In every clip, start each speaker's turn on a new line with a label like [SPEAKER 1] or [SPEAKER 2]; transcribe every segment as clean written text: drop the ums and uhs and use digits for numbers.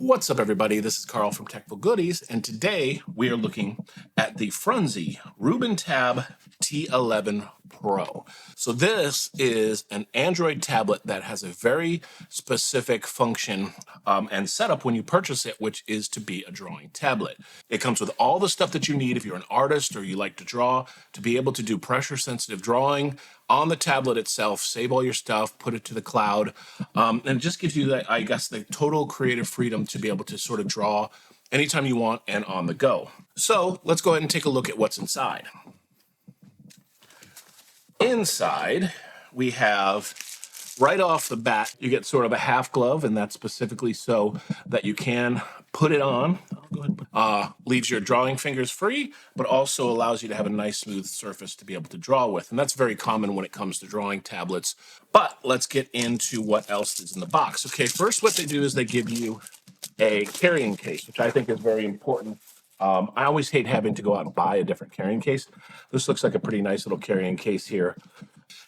[SPEAKER 1] What's up, everybody? This is Carl from Technical Goodies, and today we are looking at the Frunsi RubensTab T11 Pro. So this is an Android tablet that has a very specific function and setup when you purchase it, which is to be a drawing tablet. It comes with all the stuff that you need if you're an artist or you like to draw, to be able to do pressure-sensitive drawing on the tablet itself, save all your stuff, put it to the cloud, and it just gives you, I guess, the total creative freedom to be able to sort of draw anytime you want and on the go. So let's go ahead and take a look at what's inside. Inside, we have, right off the bat, you get sort of a half glove, and that's specifically so that you can put it on. Leaves your drawing fingers free, but also allows you to have a nice smooth surface to be able to draw with. And that's very common when it comes to drawing tablets. But let's get into what else is in the box. Okay, first what they do is they give you a carrying case, which I think is very important. I always hate having to go out and buy a different carrying case. This looks like a pretty nice little carrying case here.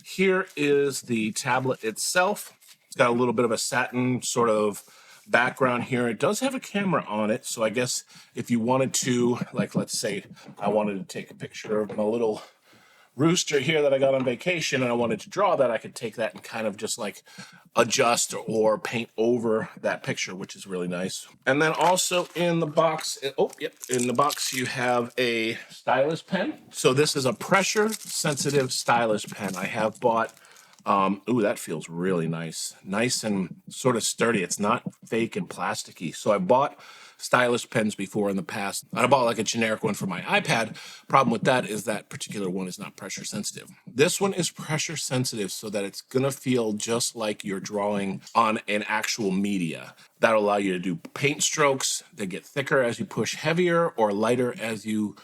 [SPEAKER 1] Here is the tablet itself. It's got a little bit of a satin sort of background here. It does have a camera on it, so I guess if you wanted to, like, let's say I wanted to take a picture of my little rooster here that I got on vacation and I wanted to draw that, I could take that and kind of just like adjust or paint over that picture, which is really nice. And then also in the box, in the box you have a stylus pen. So this is a pressure sensitive stylus pen. I have bought, ooh, that feels really nice. Nice and sort of sturdy. It's not fake and plasticky. So I bought stylus pens before in the past. I bought like a generic one for my iPad. Problem with that is that particular one is not pressure sensitive. This one is pressure sensitive so that it's gonna feel just like you're drawing on an actual media. That'll allow you to do paint strokes that get thicker as you push heavier or lighter as you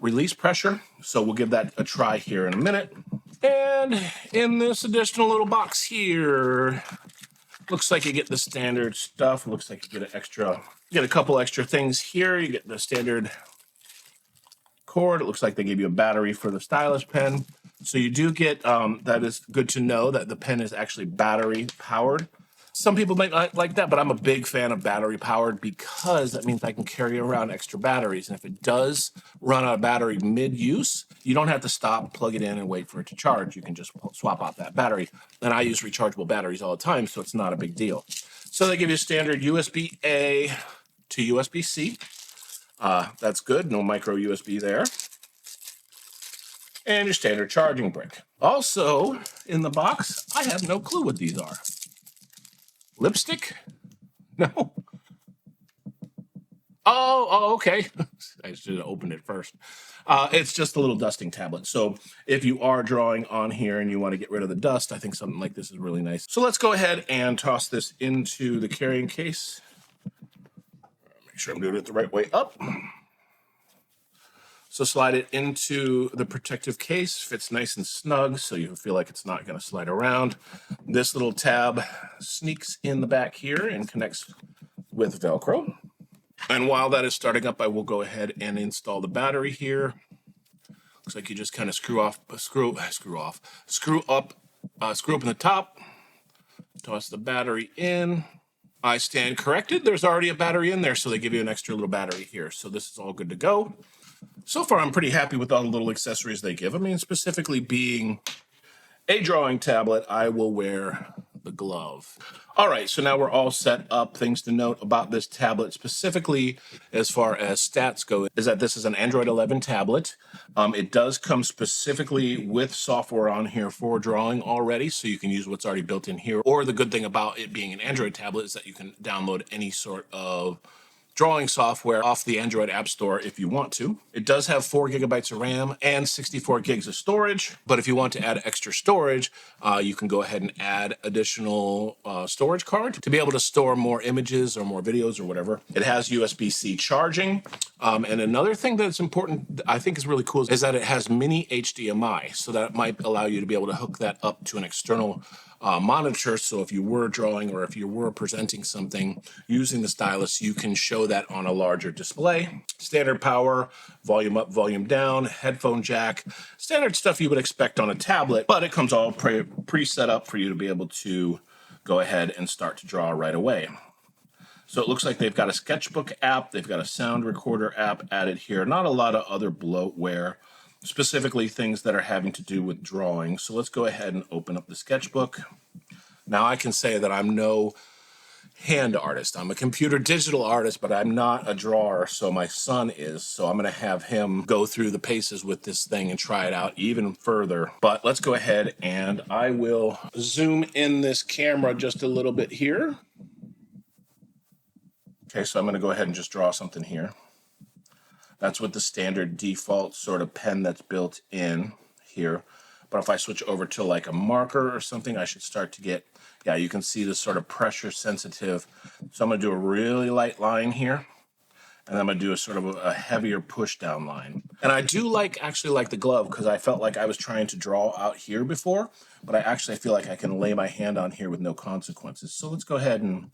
[SPEAKER 1] release pressure. So we'll give that a try here in a minute. And in this additional little box here, looks like you get the standard stuff. Looks like you get a couple extra things here. You get the standard cord. It looks like they gave you a battery for the stylus pen. So you do get, that is good to know that the pen is actually battery powered. Some people might not like that, but I'm a big fan of battery powered because that means I can carry around extra batteries. And if it does run out of battery mid-use, you don't have to stop, plug it in, and wait for it to charge. You can just swap out that battery. And I use rechargeable batteries all the time, so it's not a big deal. So they give you a standard USB-A to USB-C. That's good, no micro USB there. And your standard charging brick. Also, in the box, I have no clue what these are. Lipstick? No. Oh, okay. I should have opened it first. It's just a little dusting tablet. So if you are drawing on here and you want to get rid of the dust, I think something like this is really nice. So let's go ahead and toss this into the carrying case. Make sure I'm doing it the right way up. So slide it into the protective case, fits nice and snug, so you feel like it's not going to slide around. This little tab sneaks in the back here and connects with Velcro. And while that is starting up, I will go ahead and install the battery here. Looks like you just kind of screw open the top, toss the battery in. I stand corrected. There's already a battery in there, so they give you an extra little battery here. So this is all good to go. So far, I'm pretty happy with all the little accessories they give. I mean, specifically being a drawing tablet, I will wear the glove. All right, so now we're all set up. Things to note about this tablet, specifically as far as stats go, is that this is an Android 11 tablet. It does come specifically with software on here for drawing already, so you can use what's already built in here. Or the good thing about it being an Android tablet is that you can download any sort of drawing software off the Android App Store if you want to. It does have 4 gigabytes of RAM and 64 gigs of storage, but if you want to add extra storage, you can go ahead and add additional storage card to be able to store more images or more videos or whatever. It has USB-C charging. And another thing that's important, I think is really cool, is that it has mini HDMI, so that might allow you to be able to hook that up to an external monitor. So if you were drawing or if you were presenting something using the stylus, you can show that on a larger display. Standard power, volume up, volume down, headphone jack, standard stuff you would expect on a tablet, but it comes all pre-set up for you to be able to go ahead and start to draw right away. So it looks like they've got a sketchbook app, they've got a sound recorder app added here, not a lot of other bloatware, specifically things that are having to do with drawing. So let's go ahead and open up the sketchbook. Now I can say that I'm no hand artist. I'm a computer digital artist, but I'm not a drawer, so my son is. So I'm going to have him go through the paces with this thing and try it out even further. But let's go ahead and I will zoom in this camera just a little bit here. Okay, so I'm going to go ahead and just draw something here. That's with the standard default sort of pen that's built in here. But if I switch over to like a marker or something, I should start to get, yeah, you can see this sort of pressure sensitive. So I'm going to do a really light line here. And I'm going to do a sort of a heavier push down line. And I do actually like the glove because I felt like I was trying to draw out here before, but I actually feel like I can lay my hand on here with no consequences. So let's go ahead and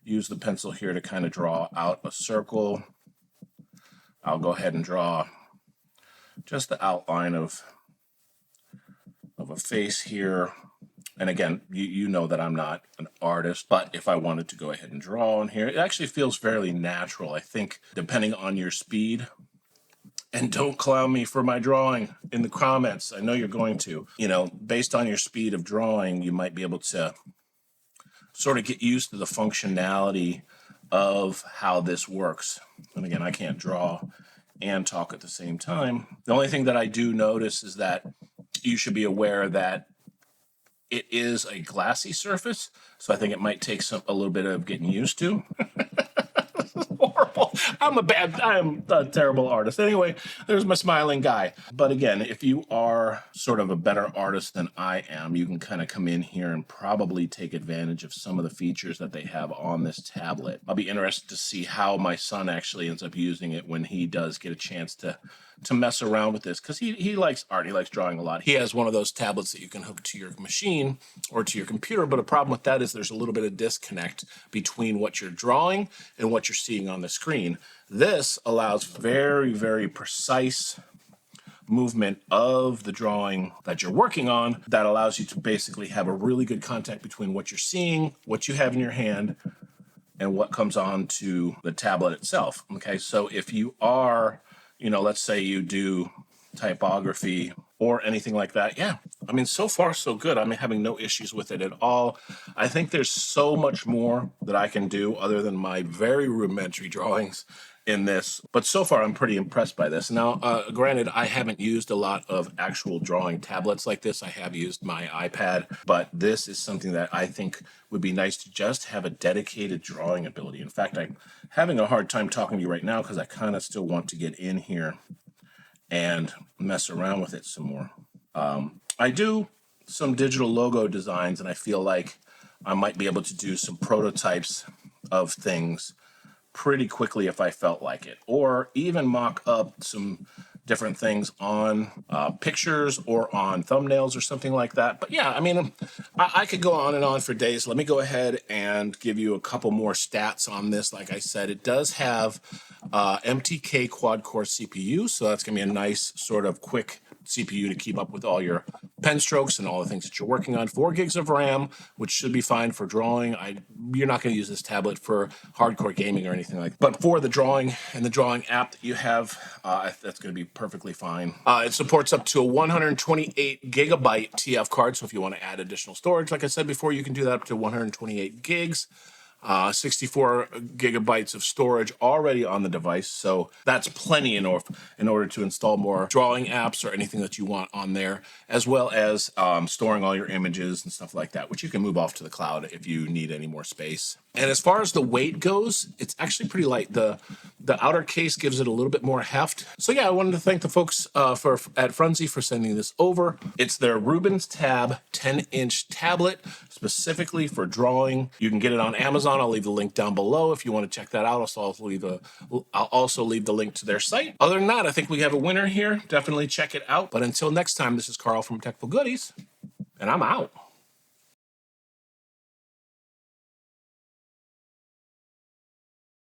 [SPEAKER 1] use the pencil here to kind of draw out a circle. I'll go ahead and draw just the outline of a face here. And again, you know that I'm not an artist, but if I wanted to go ahead and draw on here, it actually feels fairly natural. I think depending on your speed, and don't clown me for my drawing in the comments. I know you're going to. You know, based on your speed of drawing, you might be able to sort of get used to the functionality of how this works. And again, I can't draw and talk at the same time. The only thing that I do notice is that you should be aware that it is a glassy surface, so I think it might take a little bit of getting used to. This is horrible. I'm a terrible artist. Anyway, there's my smiling guy. But again, if you are sort of a better artist than I am, you can kind of come in here and probably take advantage of some of the features that they have on this tablet. I'll be interested to see how my son actually ends up using it when he does get a chance to mess around with this, because he likes art. He likes drawing a lot. He has one of those tablets that you can hook to your machine or to your computer, but a problem with that is there's a little bit of disconnect between what you're drawing and what you're seeing on the screen. This allows very, very precise movement of the drawing that you're working on that allows you to basically have a really good contact between what you're seeing, what you have in your hand, and what comes on to the tablet itself. Okay, so if you are, you know, let's say you do typography or anything like that. Yeah, I mean, so far so good. I'm having no issues with it at all. I think there's so much more that I can do other than my very rudimentary drawings in this. But so far, I'm pretty impressed by this. Now, granted, I haven't used a lot of actual drawing tablets like this. I have used my iPad, but this is something that I think would be nice to just have a dedicated drawing ability. In fact, I'm having a hard time talking to you right now because I kind of still want to get in here and mess around with it some more. I do some digital logo designs, and I feel like I might be able to do some prototypes of things pretty quickly if I felt like it, or even mock up some different things on pictures or on thumbnails or something like that. But yeah, I mean, I could go on and on for days. Let me go ahead and give you a couple more stats on this. Like I said, it does have MTK quad-core CPU, so that's going to be a nice sort of quick CPU to keep up with all your pen strokes and all the things that you're working on. 4 gigs of RAM, which should be fine for drawing. You're not going to use this tablet for hardcore gaming or anything like that. But for the drawing and the drawing app that you have, that's going to be perfectly fine. It supports up to a 128 gigabyte TF card, so if you want to add additional storage, like I said before, you can do that up to 128 gigs. 64 gigabytes of storage already on the device, so that's plenty in order to install more drawing apps or anything that you want on there, as well as storing all your images and stuff like that, which you can move off to the cloud if you need any more space. And as far as the weight goes, it's actually pretty light. The outer case gives it a little bit more heft. So yeah, I wanted to thank the folks at Frunsi for sending this over. It's their RubensTab 10-inch tablet, specifically for drawing. You can get it on Amazon. I'll leave the link down below if you want to check that out. I'll also leave the link to their site. Other than that, I think we have a winner here. Definitely check it out. But until next time, this is Carl from Techful Goodies, and I'm out.